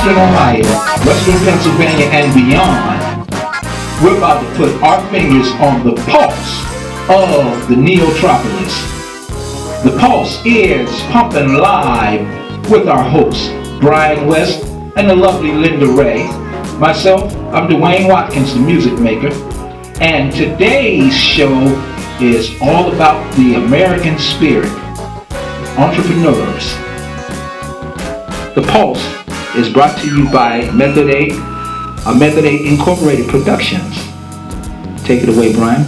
Western Ohio, Western Pennsylvania, and beyond, we're about to put our fingers on the pulse of the Neotropolis. The pulse is pumping live with our hosts, Brian West and the lovely Linda Ray. Myself, I'm Dwayne Watkins, the music maker, and today's show is all about the American spirit, entrepreneurs. The Pulse is brought to you by Method 8, a Method 8 Incorporated Productions. Take it away, Brian.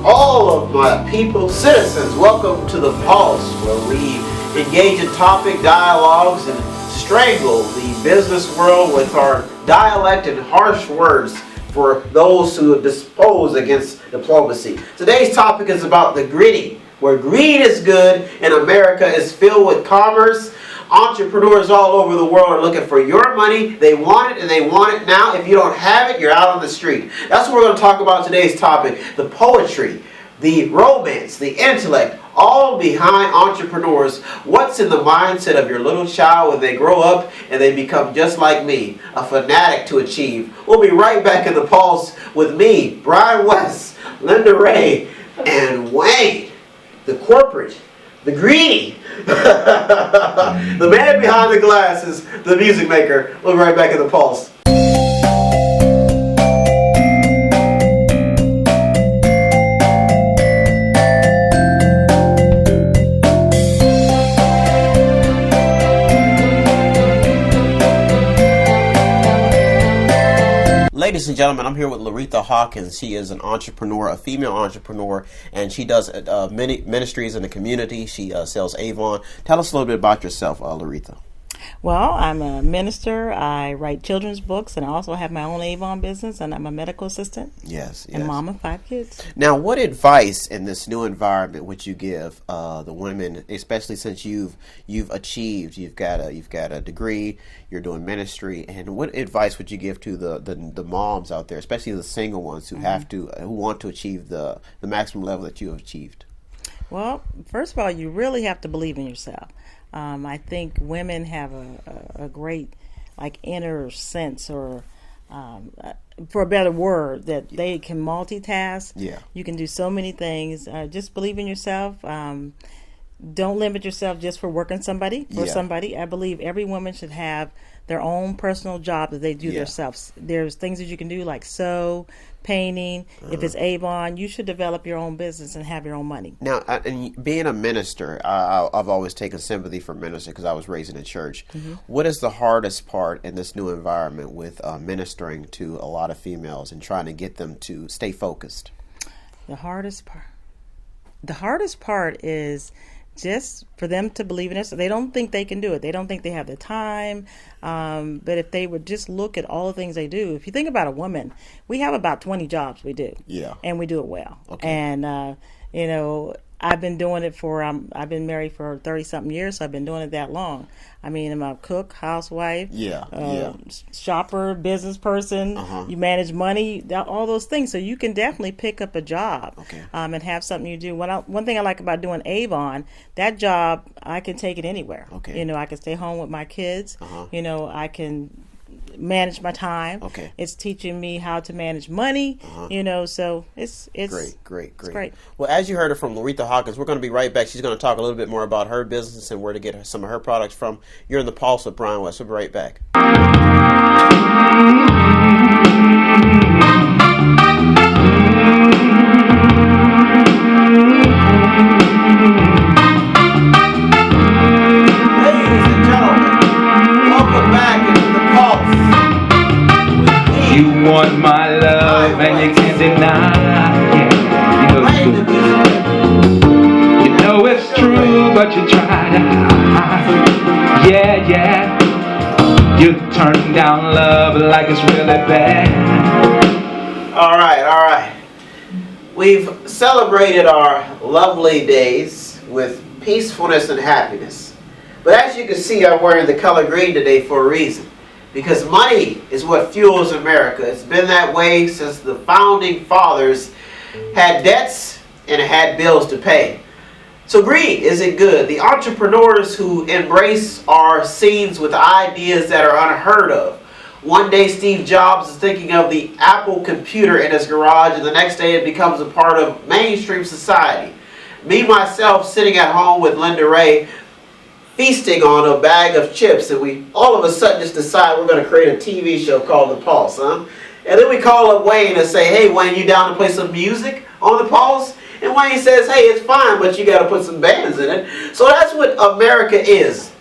All of my people, citizens, welcome to The Pulse, where we engage in topic dialogues and strangle the business world with our dialect and harsh words for those who dispose against diplomacy. Today's topic is about the gritty, where greed is good and America is filled with commerce. Entrepreneurs all over the world are looking for your money. They want it and they want it now. If you don't have it, you're out on the street. That's what we're going to talk about today's topic. The poetry, the romance, the intellect, all behind entrepreneurs. What's in the mindset of your little child when they grow up and they become just like me, a fanatic to achieve? We'll be right back in The Pulse with me, Brian West, Linda Ray, and Wayne, the corporate, the greedy, the man behind the glasses, the music maker. We'll be right back in The Pulse. Ladies and gentlemen, I'm here with Loreatha Hawkins. She is an entrepreneur, a female entrepreneur, and she does many ministries in the community. She sells Avon. Tell us a little bit about yourself, Loreatha. Well, I'm a minister. I write children's books, and I also have my own Avon business, and I'm a medical assistant. Yes. And mom of 5 kids. Now, what advice in this new environment would you give the women, especially since you've achieved, you've got a degree, you're doing ministry, and what advice would you give to the moms out there, especially the single ones who who want to achieve the maximum level that you have achieved? Well, first of all, you really have to believe in yourself. I think women have a great inner sense, or for a better word, that they can multitask. Yeah. You can do so many things. Just believe in yourself. Don't limit yourself just for working somebody. I believe every woman should have their own personal job that they do themselves. There's things that you can do like sew, painting. If it's Avon, you should develop your own business and have your own money. Now, and being a minister, I've always taken sympathy for ministers because I was raised in a church. Mm-hmm. What is the hardest part in this new environment with ministering to a lot of females and trying to get them to stay focused? The hardest part is just for them to believe in it. So they don't think they can do it. They don't think they have the time. But if they would just look at all the things they do, if you think about a woman, we have about 20 jobs we do. Yeah. And we do it well. Okay. And, I've been doing it I've been married for 30-something years, so I've been doing it that long. I mean, I'm a cook, housewife, shopper, business person. You manage money, all those things. So you can definitely pick up a job and have something you do. One thing I like about doing Avon, that job, I can take it anywhere. Okay. I can stay home with my kids. I can manage my time. Okay. It's teaching me how to manage money, so it's great. It's great. Well, as you heard it from Loreatha Hawkins, we're going to be right back. She's going to talk a little bit more about her business and where to get some of her products from. You're in The Pulse with Brian West. We'll be right back. You want my love and you can't deny it. You know it's true, but you try to hide. Yeah. You turn down love like it's really bad. All right. We've celebrated our lovely days with peacefulness and happiness. But as you can see, I'm wearing the color green today for a reason. Because money is what fuels America. It's been that way since the founding fathers had debts and had bills to pay. So greed, is it good? The entrepreneurs who embrace are scenes with ideas that are unheard of. One day Steve Jobs is thinking of the Apple computer in his garage, and the next day it becomes a part of mainstream society. Me, myself, sitting at home with Linda Ray, feasting on a bag of chips, and we all of a sudden just decide we're going to create a TV show called The Pulse, huh? And then we call up Wayne and say, hey, Wayne, you down to play some music on The Pulse? And Wayne says, hey, it's fine, but you got to put some bands in it. So that's what America is.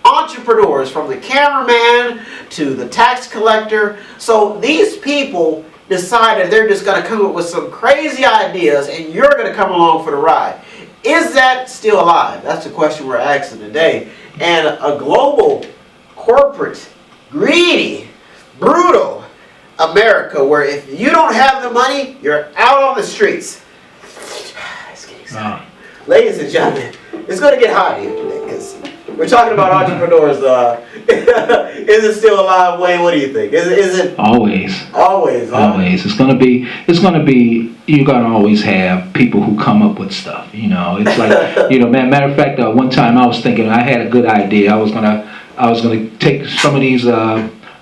Entrepreneurs, from the cameraman to the tax collector. So these people decided they're just going to come up with some crazy ideas, and you're going to come along for the ride. Is that still alive? That's the question we're asking today. And a global, corporate, greedy, brutal America where if you don't have the money, you're out on the streets. It's getting exciting. Ladies and gentlemen, it's going to get hot here today because we're talking about entrepreneurs. Is it still alive, Wayne? What do you think? Is it always? Always. Huh? Always. It's gonna be. You're gonna always have people who come up with stuff. It's like Matter of fact, one time I was thinking I had a good idea. I was gonna take some of these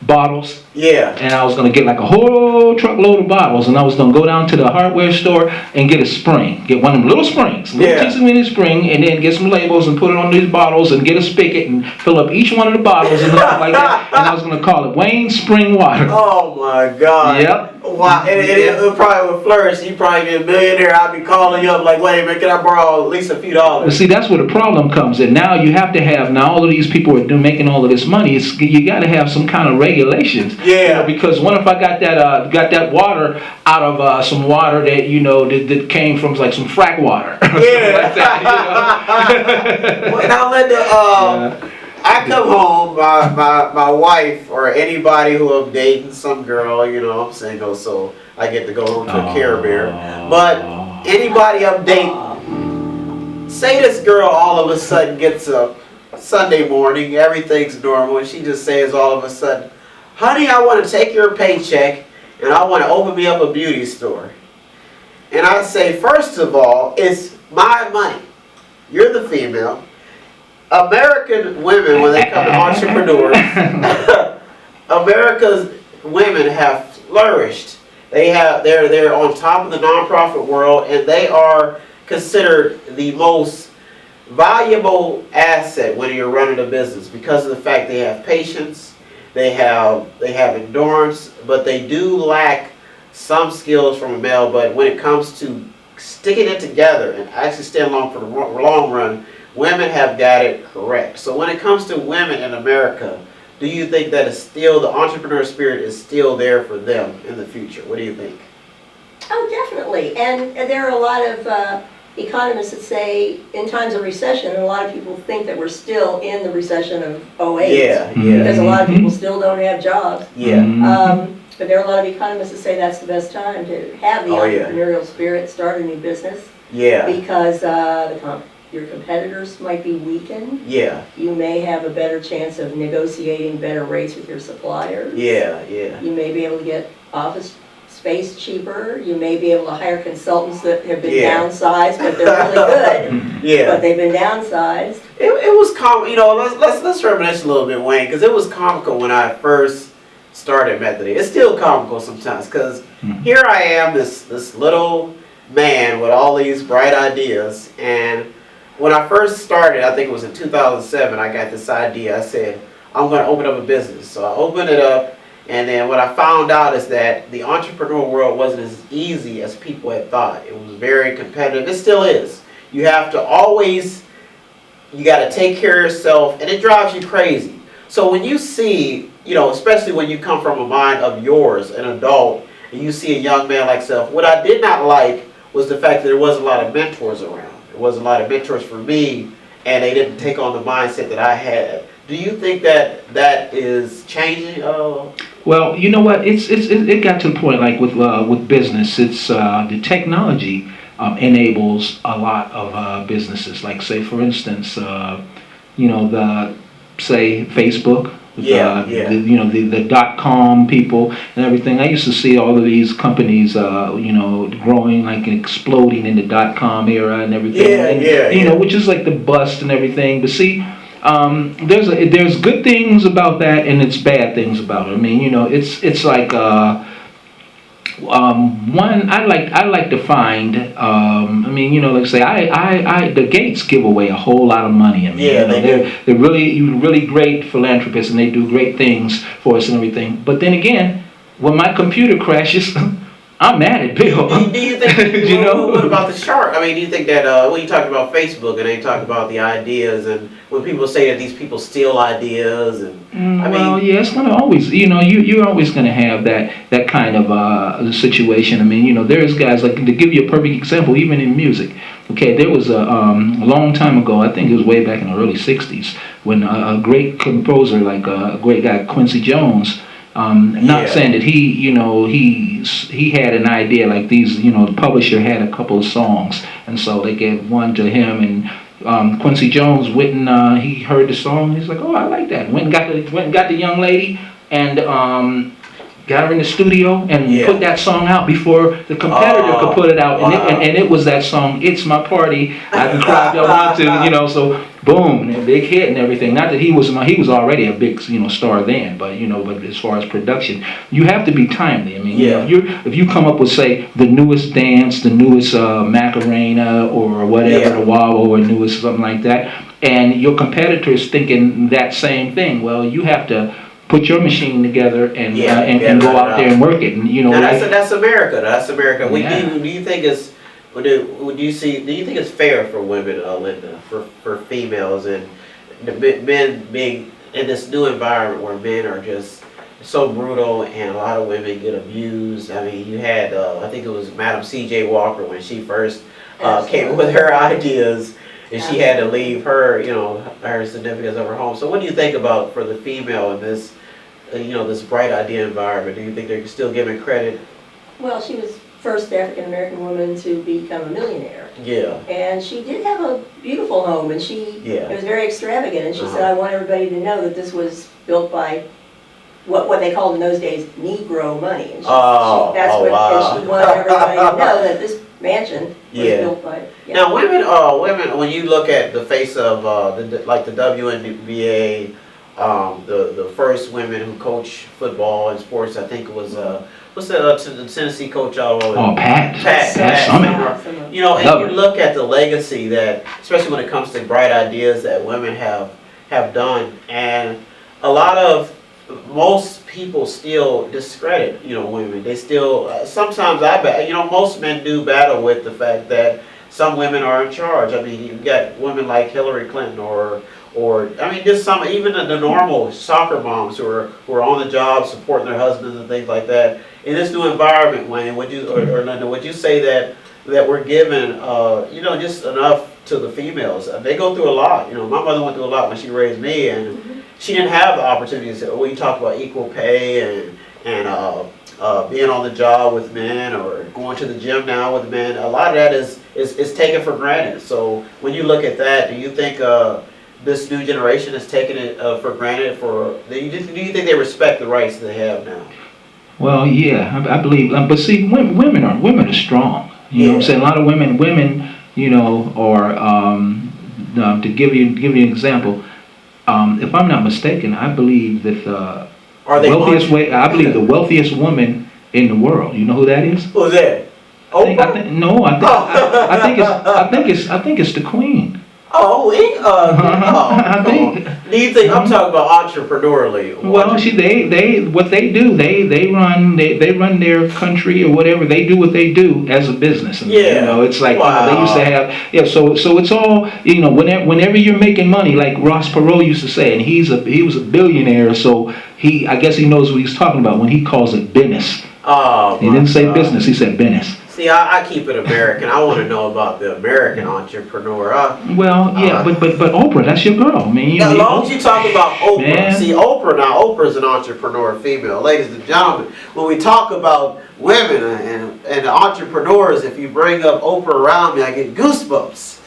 bottles. Yeah. And I was going to get like a whole truckload of bottles, and I was going to go down to the hardware store and get a spring. Get one of them little springs, little mini spring, and then get some labels and put it on these bottles and get a spigot and fill up each one of the bottles and stuff like that. And I was going to call it Wayne Spring Water. Oh my God. Yep. Wow. It probably would flourish. You'd probably be a millionaire. I'd be calling you up like, wait a minute, can I borrow at least a few dollars? But see, that's where the problem comes in. Now you have to have, all of these people are making all of this money. You got to have some kind of regulations. Yeah. Because what if I got that water out of some water that that came from like some frack water? Yeah. Like that, Well, now Linda, I come home, my wife or anybody who I'm dating, some girl, I'm single, so I get to go home to a Care Bear. But anybody I'm dating, say this girl all of a sudden gets up Sunday morning, everything's normal, and she just says all of a sudden, honey, I want to take your paycheck and I want to open me up a beauty store. And I say, first of all, it's my money. You're the female. American women, when they come to entrepreneurs, America's women have flourished. They're on top of the nonprofit world, and they are considered the most valuable asset when you're running a business because of the fact they have patience. They have endurance, but they do lack some skills from a male. But when it comes to sticking it together and actually staying along for the long run, women have got it correct. So when it comes to women in America, do you think that the entrepreneur spirit is still there for them in the future? What do you think? Oh, definitely. And there are a lot of economists that say in times of recession, and a lot of people think that we're still in the recession of 08. Yeah. Because a lot of people still don't have jobs. Yeah. But there are a lot of economists that say that's the best time to have the entrepreneurial spirit, start a new business. Yeah. Because your competitors might be weakened. Yeah. You may have a better chance of negotiating better rates with your suppliers. Yeah. You may be able to get office space cheaper. You may be able to hire consultants that have been downsized, but they're really good. But they've been downsized. It was let's reminisce a little bit, Wayne, because it was comical when I first started Methody. It's still comical sometimes because here I am, this little man with all these bright ideas, and when I first started, I think it was in 2007, I got this idea. I said, I'm going to open up a business. So I opened it up. And then what I found out is that the entrepreneurial world wasn't as easy as people had thought. It was very competitive. It still is. You have to always, you got to take care of yourself, and it drives you crazy. So when you see, especially when you come from a mind of yours, an adult, and you see a young man like yourself, what I did not like was the fact that there wasn't a lot of mentors around. There wasn't a lot of mentors for me, and they didn't take on the mindset that I had. Do you think that is changing? Well, you know what? It got to the point like with business. It's the technology enables a lot of businesses. Like say for instance, say Facebook. The .com people and everything. I used to see all of these companies, growing, like exploding in the .com era and everything. Which is like the bust and everything. But see, there's good things about that and it's bad things about it. I mean, it's like one I like to find. Like say the Gates give away a whole lot of money. I mean, they're really great philanthropists and they do great things for us and everything. But then again, when my computer crashes, I'm mad at Bill. Do you think? What about the shark? I mean, do you think that when you talk about Facebook and they talk about the ideas, and when people say that these people steal ideas, and it's going to always, you're always going to have that kind of situation. I mean, there's guys like, to give you a perfect example, even in music. Okay, there was a long time ago, I think it was way back in the early '60s, when a great composer like a great guy Quincy Jones. Saying that he had an idea like these, the publisher had a couple of songs, and so they gave one to him, and Quincy Jones went and he heard the song, he's like, oh, I like that. Went and got the young lady and got her in the studio and put that song out before the competitor could put it out, and it was that song, It's My Party, I Can Cry If I Want To, so boom, and a big hit and everything. Not that he was already a big star then, but but as far as production, you have to be timely. I mean, if you come up with say the newest dance, the newest Macarena or whatever, the wobble or newest something like that, and your competitor is thinking that same thing, well, you have to put your machine together and go out there and work it, and that's America. That's America. Do you think it's do you think it's fair for women, Linda, for females and the men being in this new environment where men are just so brutal and a lot of women get abused? I mean, you had I think it was Madam C.J. Walker when she first came with her ideas. And she had to leave her, her significance of her home. So what do you think about for the female in this, this bright idea environment? Do you think they're still giving credit? Well, she was first African American woman to become a millionaire. Yeah. And she did have a beautiful home, and it was very extravagant. And she said, I want everybody to know that this was built by what they called in those days Negro money. And she wanted everybody to know that this mansion was built by. Now, women, when you look at the face of the WNBA, the first women who coach football and sports, I think it was what's that the Tennessee coach out of? Pat Summitt. And you look at the legacy that, especially when it comes to bright ideas that women have done, and most people still discredit, women. They still, sometimes most men do battle with the fact that some women are in charge. I mean, you've got women like Hillary Clinton or just some, even the normal soccer moms who are on the job supporting their husbands and things like that. In this new environment, Wayne, Linda, would you say that we're given, just enough to the females? They go through a lot. My mother went through a lot when she raised me, and she didn't have the opportunities. We talk about equal pay and being on the job with men or going to the gym now with men. A lot of that is taken for granted. So when you look at that, do you think this new generation is taking it for granted? Do you think they respect the rights they have now? Well, yeah, I believe. But see, women are strong. You know what I'm saying? A lot of women, are to give you an example. If I'm not mistaken, I believe that the wealthiest woman in the world. You know who that is? Who's that? I think it's the Queen. Do you think I'm talking about entrepreneurially? Well, they run their country or whatever. They do what they do as a business. And, it's like they used to have. So it's all whenever you're making money, like Ross Perot used to say, and he was a billionaire. So I guess he knows what he's talking about when he calls it business. He didn't say business. He said business. See, I keep it American. I want to know about the American entrepreneur. But Oprah, that's your girl. I mean, as long as you talk about Oprah, man. See, Oprah's an entrepreneur female. Ladies and gentlemen, when we talk about women and entrepreneurs, if you bring up Oprah around me, I get goosebumps.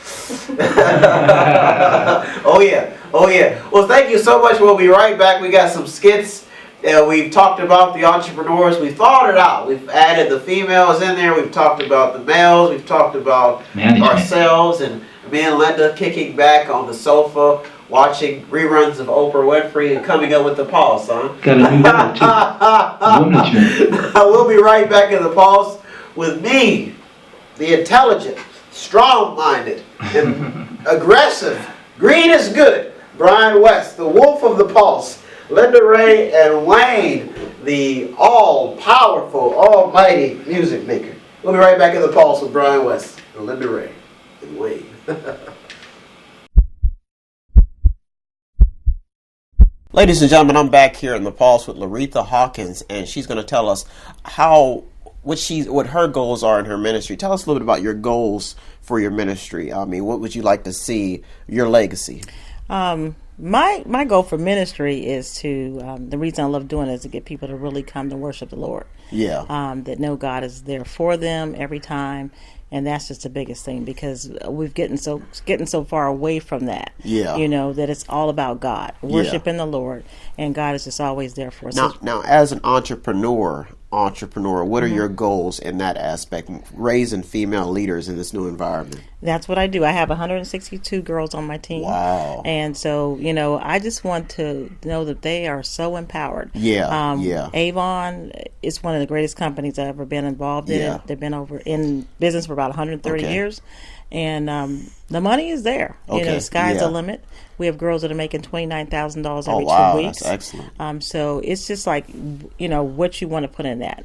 Oh yeah. Oh yeah. Well, thank you so much. We'll be right back. We got some skits. We've talked about the entrepreneurs. We've thought it out. We've added the females in there. We've talked about the males. We've talked about ourselves, and me and Linda kicking back on the sofa, watching reruns of Oprah Winfrey and coming up with the pulse, huh? Got a new woman too. We'll be right back in the pulse with me, the intelligent, strong-minded, and aggressive, green is good, Brian West, the wolf of the pulse, Linda Ray, and Wayne, the all-powerful, almighty music maker. We'll be right back in the pulse with Brian West and Linda Ray and Wayne. Ladies and gentlemen, I'm back here in the pulse with Loreatha Hawkins, and she's going to tell us what her goals are in her ministry. Tell us a little bit about your goals for your ministry. I mean, what would you like to see your legacy? My goal for ministry is to the reason I love doing it is to get people to really come to worship the Lord. Yeah. That know God is there for them every time. And that's just the biggest thing, because we've getting so far away from that. Yeah. That it's all about God, worshiping the Lord, and God is just always there for us. Now, as an entrepreneur, what are your goals in that aspect, raising female leaders in this new environment? That's what I do. I have 162 girls on my team. Wow. And so, I just want to know that they are so empowered. Yeah. Avon is one of the greatest companies I've ever been involved in. Yeah. They've been over in business for about 130 years. And the money is there. Okay. The sky's the limit. We have girls that are making $29,000 every 2 weeks. That's excellent. So it's just like, what you want to put in that.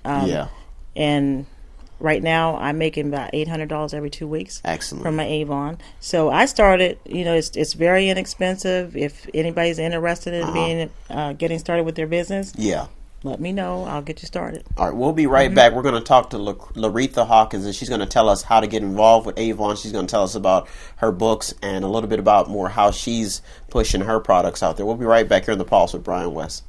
And right now I'm making about $800 every 2 weeks. Excellent. From my Avon. So I started, it's very inexpensive. If anybody's interested in getting started with their business. Yeah. Let me know. I'll get you started. All right, we'll be right back. We're going to talk to Loreatha Hawkins, and she's going to tell us how to get involved with Avon. She's going to tell us about her books and a little bit about more how she's pushing her products out there. We'll be right back here in the Pulse with Brian West.